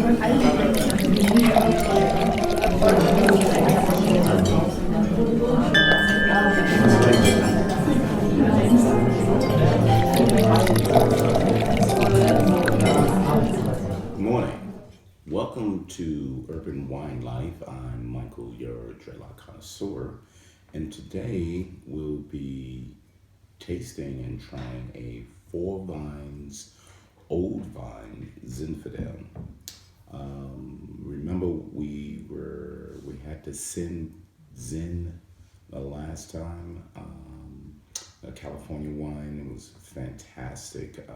Good morning. Welcome to Urban Wine Life. I'm Michael, your dreadlock connoisseur, and today we'll be tasting and trying a Four Vines Old Vine Zinfandel. Remember we had to send Zin the last time. A California wine. It was fantastic.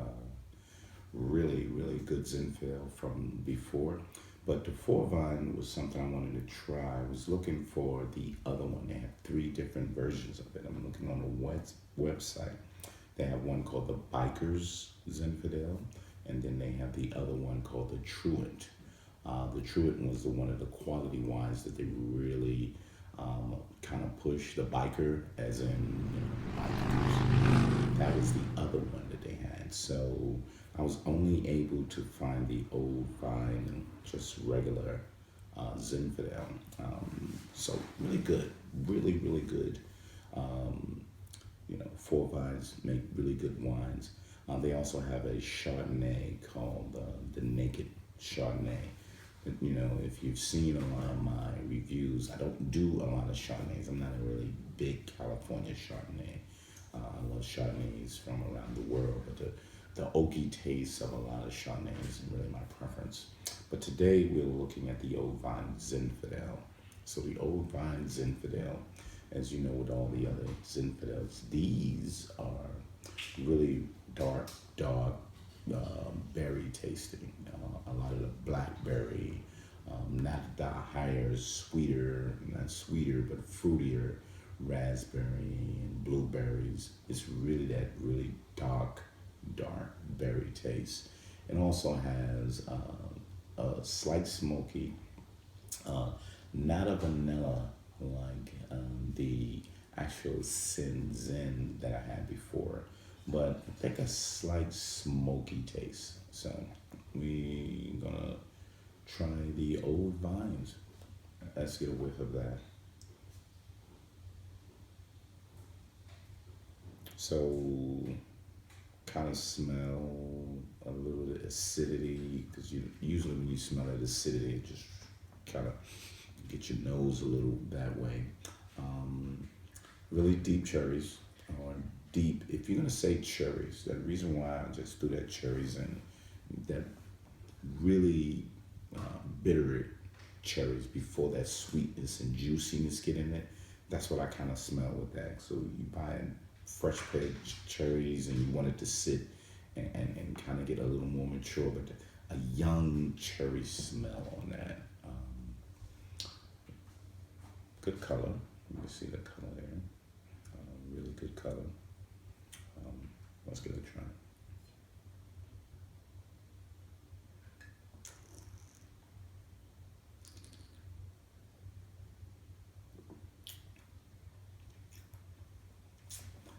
Really good Zinfandel from before. But the Four Vine was something I wanted to try. I was looking for the other one. They have three different versions of it. I'm looking on the website. They have one called the Bikers Zinfandel, and then they have the other one called the Truant. The Truant was one of the quality wines that they really kind of pushed. The Biker, as in bikers, that was the other one that they had. So I was only able to find the Old Vine, just regular Zinfandel. So really good, really good. Four Vines make really good wines. They also have a Chardonnay called the Naked Chardonnay. If you've seen a lot of my reviews, I don't do a lot of Chardonnays. I'm not a really big California Chardonnay. I love Chardonnays from around the world, but the oaky taste of a lot of Chardonnay isn't really my preference. But today we're looking at the Old Vine Zinfandel. So the Old Vine Zinfandel, as you know with all the other Zinfandels, these are really dark berry tasting. A lot of the blackberry, not the higher, not sweeter, but fruitier raspberry and blueberries. It's really that really dark berry taste. It also has a slight smoky, not a vanilla like the actual Zen that I had before, but I think a slight smoky taste. So we're gonna try the Old Vines. Let's get a whiff of that. So kind of smell a little bit of acidity, because usually when you smell that acidity, it just kind of get your nose a little that way. Really deep cherries, or deep. If you're gonna say cherries, the reason why I just threw that cherries in, that really bitter cherries before that sweetness and juiciness get in it. That's what I kind of smell with that. So you buy fresh pair cherries and you want it to sit and kind of get a little more mature, but a young cherry smell on that. Good color. You can see the color there. Really good color. Let's give it a try.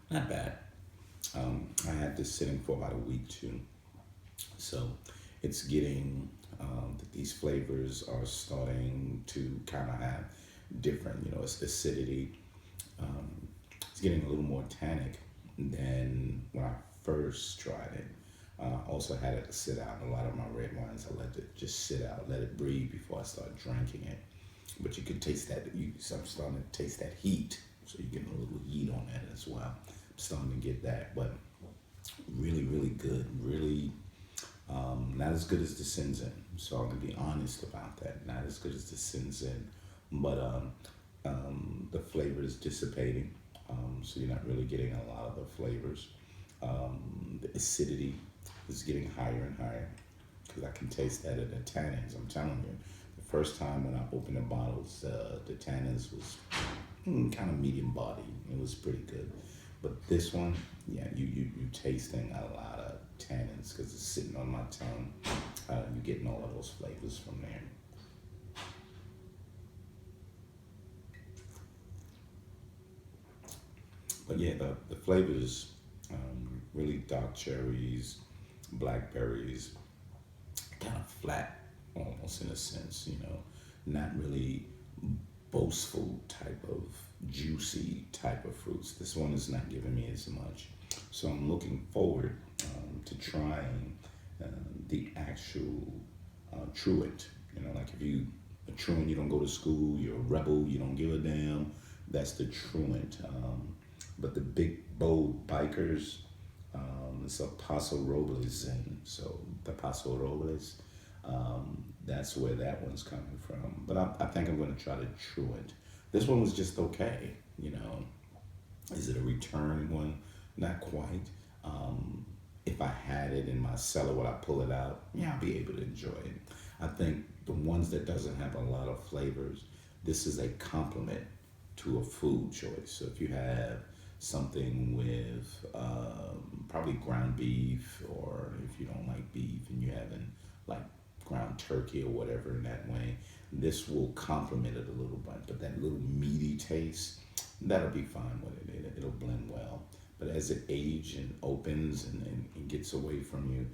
Not bad. I had this sitting for about a week too. So it's getting that these flavors are starting to kind of have different, it's acidity. It's getting a little more tannic than when I first tried it. Also had it sit out. A lot of my red wines, I let it just sit out, let it breathe before I start drinking it. But you could taste that. I'm starting to taste that heat. So you're getting a little heat on that as well. I'm starting to get that, but really good. Really not as good as the Sinzen. So I'm gonna be honest about that. Not as good as the Sinzen, but the flavor is dissipating. So you're not really getting a lot of the flavors. The acidity is getting higher and higher, because I can taste that in the tannins. I'm telling you, the first time when I opened the bottles, the tannins was kind of medium body. It was pretty good. But this one, yeah, you tasting a lot of tannins because it's sitting on my tongue. You're getting all of those flavors from there. But yeah, the flavors, really dark cherries, blackberries, kind of flat, almost in a sense, not really boastful type of juicy type of fruits. This one is not giving me as much. So I'm looking forward to trying the actual truant. Like if you a truant, you don't go to school, you're a rebel, you don't give a damn. That's the truant. But the big bold bikers, it's a Paso Robles, and so the Paso Robles, that's where that one's coming from. But I think I'm going to try the truant. This one was just okay. Is it a return one? Not quite. If I had it in my cellar, would I pull it out? Yeah, I'll be able to enjoy it. I think the ones that doesn't have a lot of flavors, this is a complement to a food choice. So if you have something with probably ground beef, or if you don't like beef and you haven't like ground turkey or whatever in that way, this will complement it a little bit. But that little meaty taste, that'll be fine with it. It'll blend well. But as it ages and opens and gets away from you,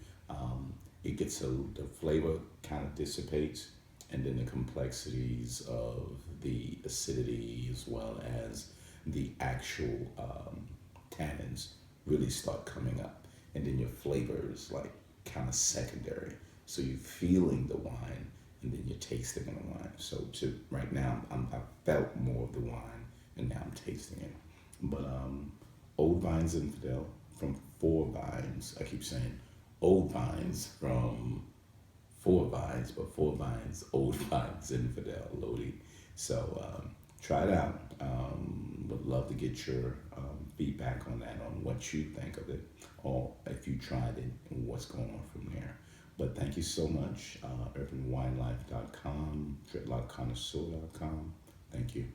it gets the flavor kind of dissipates, and then the complexities of the acidity as well as the actual tannins really start coming up, and then your flavor is like kind of secondary. So you're feeling the wine, and then you're tasting the wine. So right now, I felt more of the wine, and now I'm tasting it. But Old Vines Infidel from Four Vines. I keep saying Old Vines from Four Vines, but Four Vines, Old Vines Infidel, Lodi. So try it out. Would love to get your feedback on that, on what you think of it, or if you tried it and what's going on from there. But thank you so much. UrbanWineLife.com, DreadlockConnoisseur.com. Thank you.